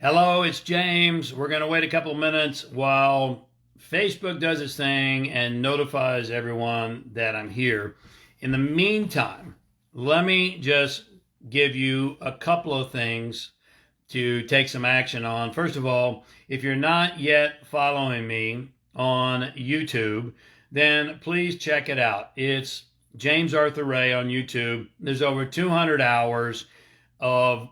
Hello, it's James. We're going to wait a couple of minutes while Facebook does its thing and notifies everyone that I'm here. In the meantime, let me just give you a couple of things to take some action on. First of all, if you're not yet following me on YouTube, then please check it out. It's James Arthur Ray on YouTube. There's over 200 hours of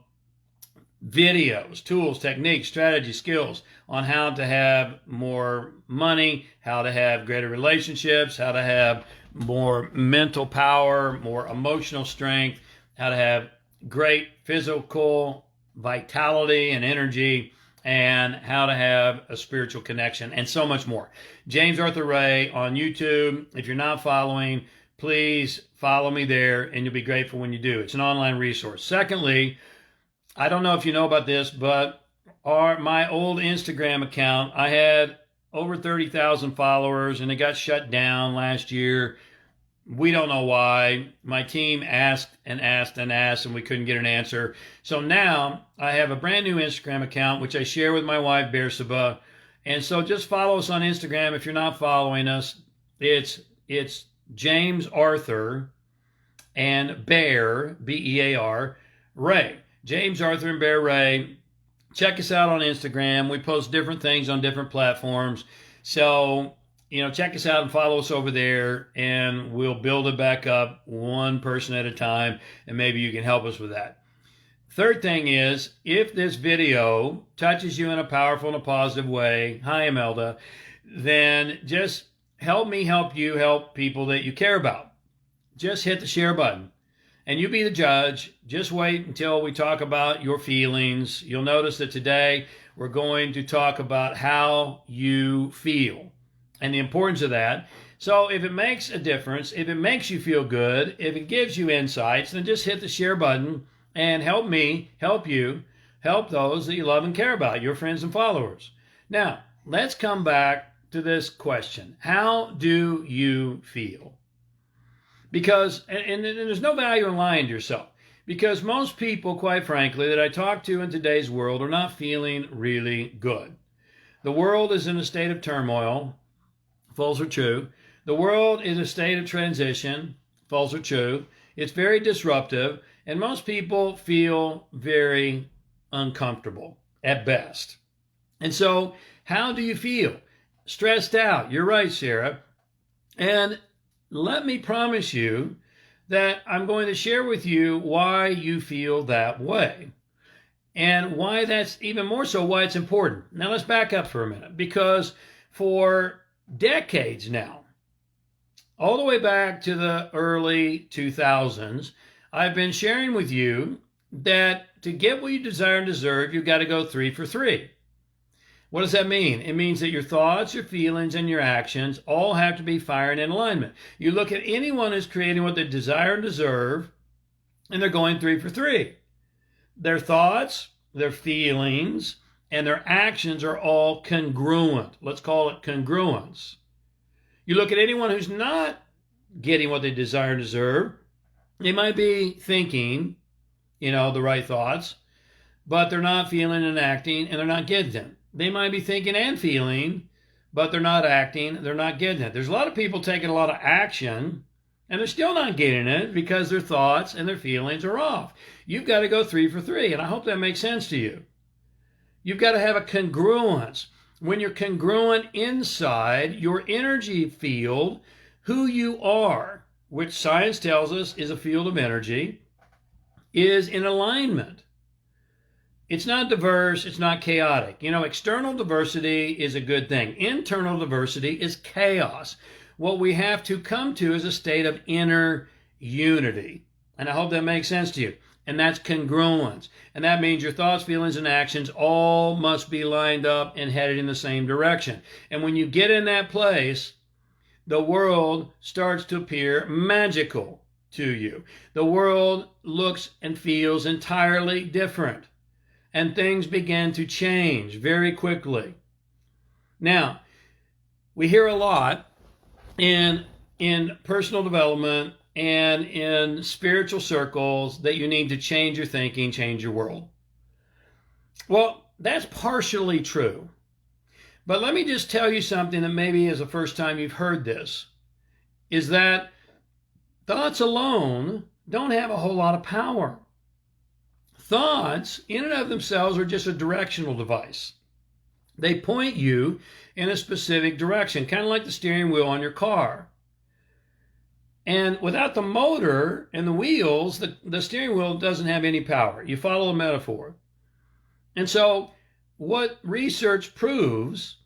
videos, tools, techniques, strategies, skills on how to have more money, how to have greater relationships, how to have more mental power, more emotional strength, how to have great physical vitality and energy, and how to have a spiritual connection, and so much more. James Arthur Ray on YouTube. If you're not following, please follow me there, and you'll be grateful when you do. It's an online resource. Secondly, I don't know if you know about this, but my old Instagram account, I had over 30,000 followers, and it got shut down last year. We don't know why. My team asked and asked and asked, and we couldn't get an answer. So now I have a brand new Instagram account, which I share with my wife, Bersabeh. And so just follow us on Instagram if you're not following us. It's James Arthur and Bear, B-E-A-R, Ray. James Arthur and Bear Ray. Check us out on Instagram. We post different things on different platforms. So, check us out and follow us over there, and we'll build it back up one person at a time, and maybe you can help us with that. Third thing is, if this video touches you in a powerful and a positive way, hi Imelda, then just help me help you help people that you care about. Just hit the share button. And you be the judge. Just wait until we talk about your feelings. You'll notice that today we're going to talk about how you feel and the importance of that. So if it makes a difference, if it makes you feel good, if it gives you insights, then just hit the share button and help me, help you, help those that you love and care about, your friends and followers. Now, let's come back to this question. How do you feel? Because, and there's no value in lying to yourself, because most people, quite frankly, that I talk to in today's world are not feeling really good. The world is in a state of turmoil, false or true. The world is a state of transition, false or true. It's very disruptive, and most people feel very uncomfortable at best. And so, how do you feel? Stressed out. You're right, Sarah. And let me promise you that I'm going to share with you why you feel that way, and why that's even more so why it's important. Now let's back up for a minute, because for decades now, all the way back to the early 2000s, I've been sharing with you that to get what you desire and deserve, you've got to go 3 for 3. What does that mean? It means that your thoughts, your feelings, and your actions all have to be firing in alignment. You look at anyone who's creating what they desire and deserve, and they're going 3 for 3. Their thoughts, their feelings, and their actions are all congruent. Let's call it congruence. You look at anyone who's not getting what they desire and deserve, they might be thinking, the right thoughts, but they're not feeling and acting, and they're not getting them. They might be thinking and feeling, but they're not acting, they're not getting it. There's a lot of people taking a lot of action, and they're still not getting it because their thoughts and their feelings are off. You've got to go 3 for 3, and I hope that makes sense to you. You've got to have a congruence. When you're congruent inside your energy field, who you are, which science tells us is a field of energy, is in alignment. It's not diverse, it's not chaotic. External diversity is a good thing. Internal diversity is chaos. What we have to come to is a state of inner unity. And I hope that makes sense to you. And that's congruence. And that means your thoughts, feelings, and actions all must be lined up and headed in the same direction. And when you get in that place, the world starts to appear magical to you. The world looks and feels entirely different. And things begin to change very quickly. Now, we hear a lot in personal development and in spiritual circles that you need to change your thinking, change your world. Well, that's partially true. But let me just tell you something that maybe is the first time you've heard this, is that thoughts alone don't have a whole lot of power. Thoughts, in and of themselves, are just a directional device. They point you in a specific direction, kind of like the steering wheel on your car. And without the motor and the wheels, the steering wheel doesn't have any power. You follow the metaphor. And so what research proves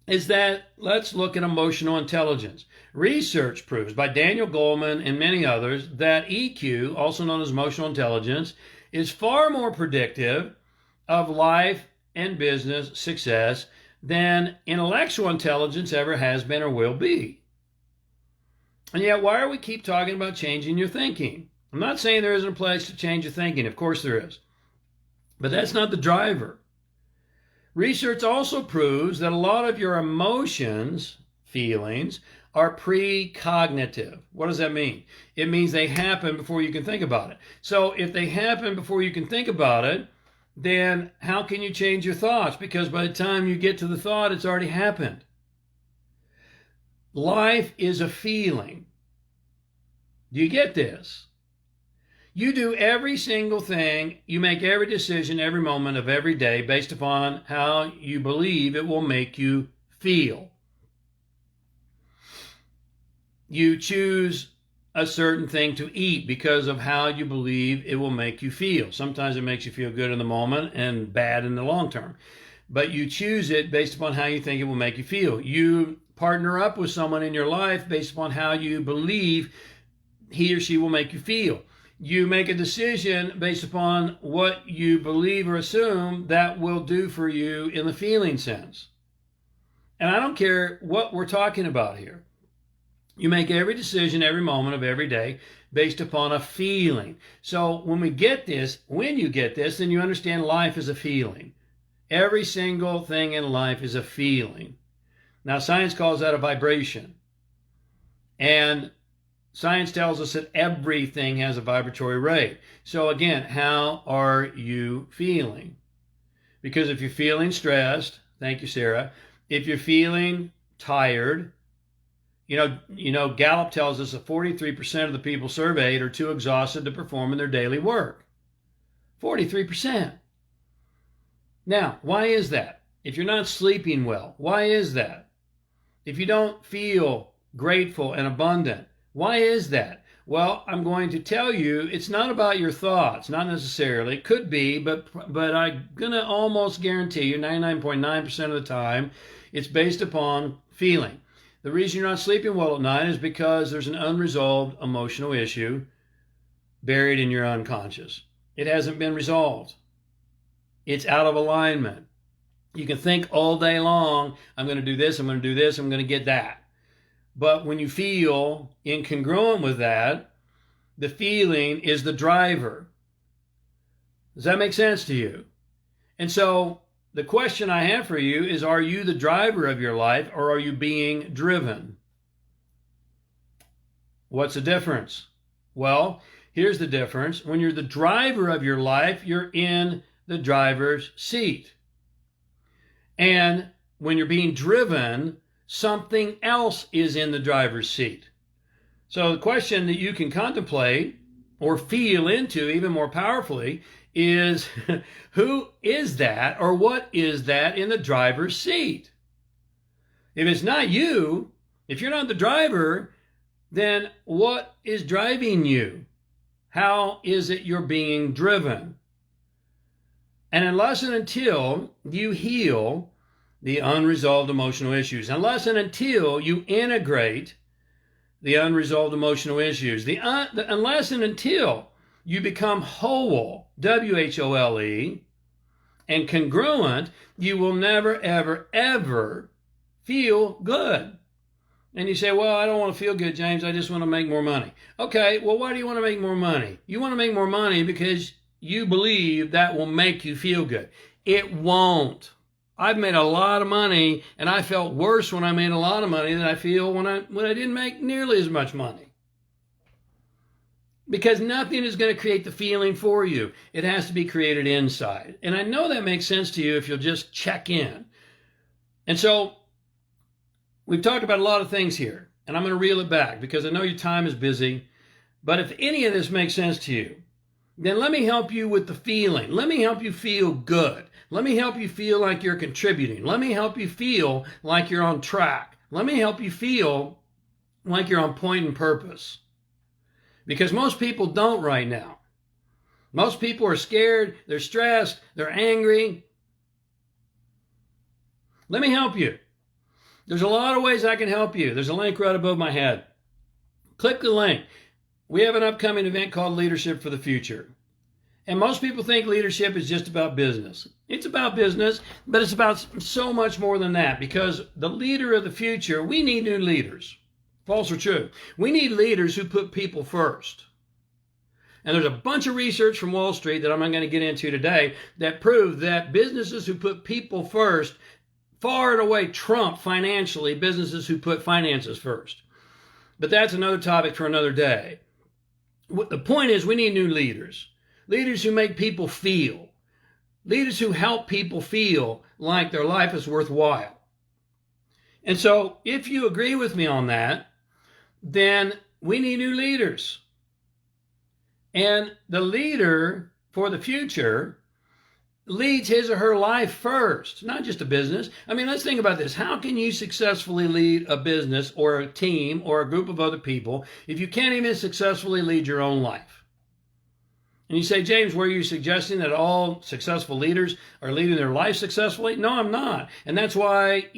is that, let's look at emotional intelligence. Research proves by Daniel Goleman and many others that EQ, also known as emotional intelligence, is far more predictive of life and business success than intellectual intelligence ever has been or will be. And yet, why do we keep talking about changing your thinking? I'm not saying there isn't a place to change your thinking. Of course there is. But that's not the driver. Research also proves that a lot of your emotions, feelings, are precognitive. What does that mean? It means they happen before you can think about it. So if they happen before you can think about it, then how can you change your thoughts? Because by the time you get to the thought, it's already happened. Life is a feeling. Do you get this? You do every single thing, you make every decision every moment of every day based upon how you believe it will make you feel. You choose a certain thing to eat because of how you believe it will make you feel. Sometimes it makes you feel good in the moment and bad in the long term. But you choose it based upon how you think it will make you feel. You partner up with someone in your life based upon how you believe he or she will make you feel. You make a decision based upon what you believe or assume that will do for you in the feeling sense. And I don't care what we're talking about here. You make every decision every moment of every day based upon a feeling. So when you get this, then you understand life is a feeling. Every single thing in life is a feeling. Now, science calls that a vibration. And science tells us that everything has a vibratory rate. So again, how are you feeling? Because if you're feeling stressed, thank you, Sarah, if you're feeling tired, you know, Gallup tells us that 43% of the people surveyed are too exhausted to perform in their daily work. 43%. Now, why is that? If you're not sleeping well, why is that? If you don't feel grateful and abundant, why is that? Well, I'm going to tell you, it's not about your thoughts, not necessarily. It could be, but I'm going to almost guarantee you 99.9% of the time, it's based upon feeling. The reason you're not sleeping well at night is because there's an unresolved emotional issue buried in your unconscious. It hasn't been resolved. It's out of alignment. You can think all day long, I'm going to do this, I'm going to do this, I'm going to get that. But when you feel incongruent with that, the feeling is the driver. Does that make sense to you? And so the question I have for you is, are you the driver of your life or are you being driven? What's the difference? Well, here's the difference. When you're the driver of your life, you're in the driver's seat. And when you're being driven, something else is in the driver's seat. So the question that you can contemplate or feel into even more powerfully is, who is that or what is that in the driver's seat? If it's not you, if you're not the driver, then what is driving you? How is it you're being driven? And unless and until you heal the unresolved emotional issues, unless and until you integrate the unresolved emotional issues, unless and until you become whole, W-H-O-L-E, and congruent, you will never, ever, ever feel good. And you say, well, I don't want to feel good, James. I just want to make more money. Okay, well, why do you want to make more money? You want to make more money because you believe that will make you feel good. It won't. I've made a lot of money, and I felt worse when I made a lot of money than I feel when I didn't make nearly as much money. Because nothing is going to create the feeling for you. It has to be created inside. And I know that makes sense to you if you'll just check in. And so we've talked about a lot of things here, and I'm going to reel it back because I know your time is busy. But if any of this makes sense to you, then let me help you with the feeling. Let me help you feel good. Let me help you feel like you're contributing. Let me help you feel like you're on track. Let me help you feel like you're on point and purpose. Because most people don't right now. Most people are scared, they're stressed, they're angry. Let me help you. There's a lot of ways I can help you. There's a link right above my head. Click the link. We have an upcoming event called Leadership for the Future. And most people think leadership is just about business. It's about business, but it's about so much more than that, because the leader of the future, we need new leaders. False or true? We need leaders who put people first. And there's a bunch of research from Wall Street that I'm not going to get into today that prove that businesses who put people first far and away trump financially businesses who put finances first. But that's another topic for another day. The point is, we need new leaders. Leaders who make people feel. Leaders who help people feel like their life is worthwhile. And so if you agree with me on that, then we need new leaders. And the leader for the future leads his or her life first, not just a business. I mean, let's think about this. How can you successfully lead a business or a team or a group of other people if you can't even successfully lead your own life? And you say, James, were you suggesting that all successful leaders are leading their life successfully? No, I'm not. And that's why,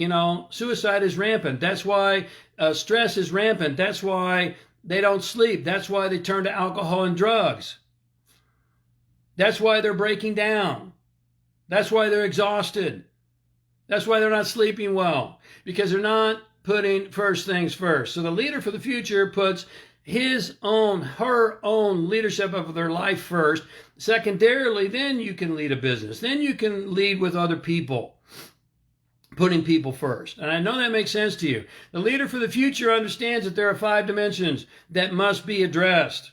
suicide is rampant. That's why stress is rampant. That's why they don't sleep. That's why they turn to alcohol and drugs. That's why they're breaking down. That's why they're exhausted. That's why they're not sleeping well, because they're not putting first things first. So the leader for the future puts her own leadership of their life first. Secondarily, then you can lead a business. Then you can lead with other people, putting people first. And I know that makes sense to you. The leader for the future understands that there are 5 dimensions that must be addressed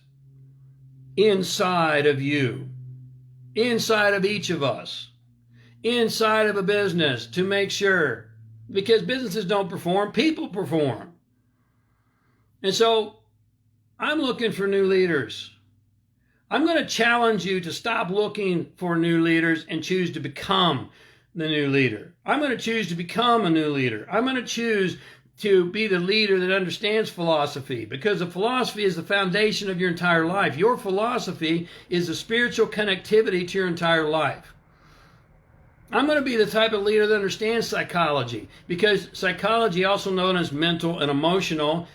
inside of you, inside of each of us, inside of a business, to make sure, because businesses don't perform, people perform. And so I'm looking for new leaders. I'm going to challenge you to stop looking for new leaders and choose to become the new leader. I'm going to choose to become a new leader. I'm going to choose to be the leader that understands philosophy, because the philosophy is the foundation of your entire life. Your philosophy is the spiritual connectivity to your entire life. I'm going to be the type of leader that understands psychology, because psychology, also known as mental and emotional,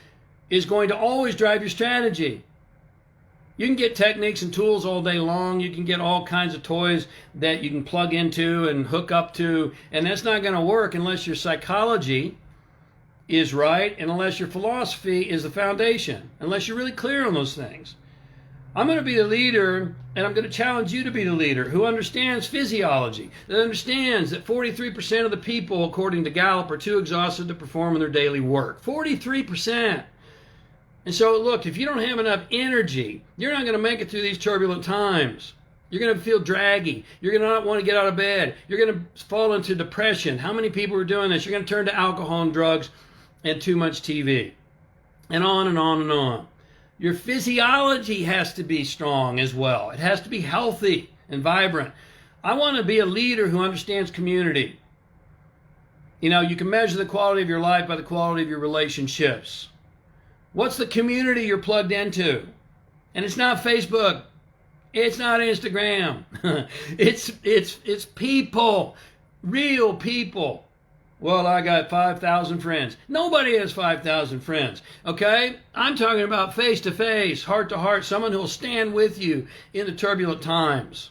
is going to always drive your strategy. You can get techniques and tools all day long. You can get all kinds of toys that you can plug into and hook up to, and that's not going to work unless your psychology is right and unless your philosophy is the foundation, unless you're really clear on those things. I'm going to be the leader, and I'm going to challenge you to be the leader who understands physiology, that understands that 43% of the people, according to Gallup, are too exhausted to perform in their daily work. 43%. And so, look, if you don't have enough energy, you're not going to make it through these turbulent times. You're going to feel draggy. You're going to not want to get out of bed. You're going to fall into depression. How many people are doing this? You're going to turn to alcohol and drugs and too much TV. And on and on and on. Your physiology has to be strong as well. It has to be healthy and vibrant. I want to be a leader who understands community. You can measure the quality of your life by the quality of your relationships. What's the community you're plugged into? And it's not Facebook. It's not Instagram. It's people, real people. Well, I got 5,000 friends. Nobody has 5,000 friends, okay? I'm talking about face-to-face, heart-to-heart, someone who will stand with you in the turbulent times.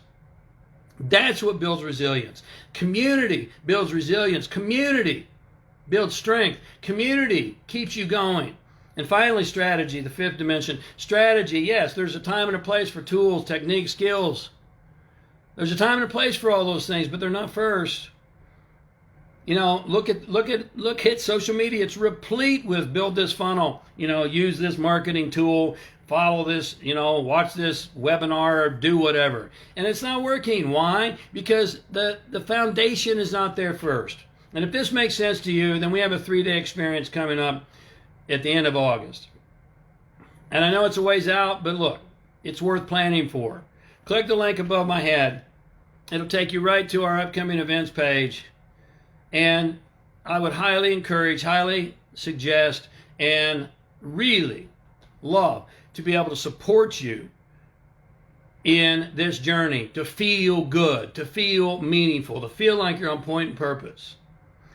That's what builds resilience. Community builds resilience. Community builds strength. Community keeps you going. And finally, strategy, the 5th dimension. Strategy, yes, there's a time and a place for tools, techniques, skills. There's a time and a place for all those things, but they're not first. Look at social media. It's replete with build this funnel. Use this marketing tool, follow this, watch this webinar, do whatever. And it's not working. Why? Because the foundation is not there first. And if this makes sense to you, then we have a 3-day experience coming up at the end of August. And I know it's a ways out, but look, it's worth planning for. Click the link above my head. It'll take you right to our upcoming events page. And I would highly encourage, highly suggest, and really love to be able to support you in this journey, to feel good, to feel meaningful, to feel like you're on point and purpose.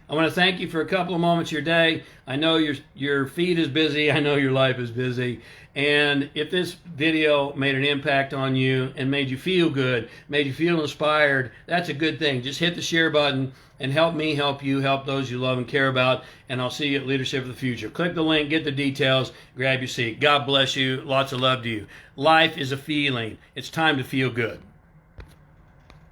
I want to thank you for a couple of moments of your day. I know your feed is busy. I know your life is busy. And if this video made an impact on you and made you feel good, made you feel inspired, that's a good thing. Just hit the share button and help me help you, help those you love and care about. And I'll see you at Leadership of the Future. Click the link, get the details, grab your seat. God bless you. Lots of love to you. Life is a feeling. It's time to feel good.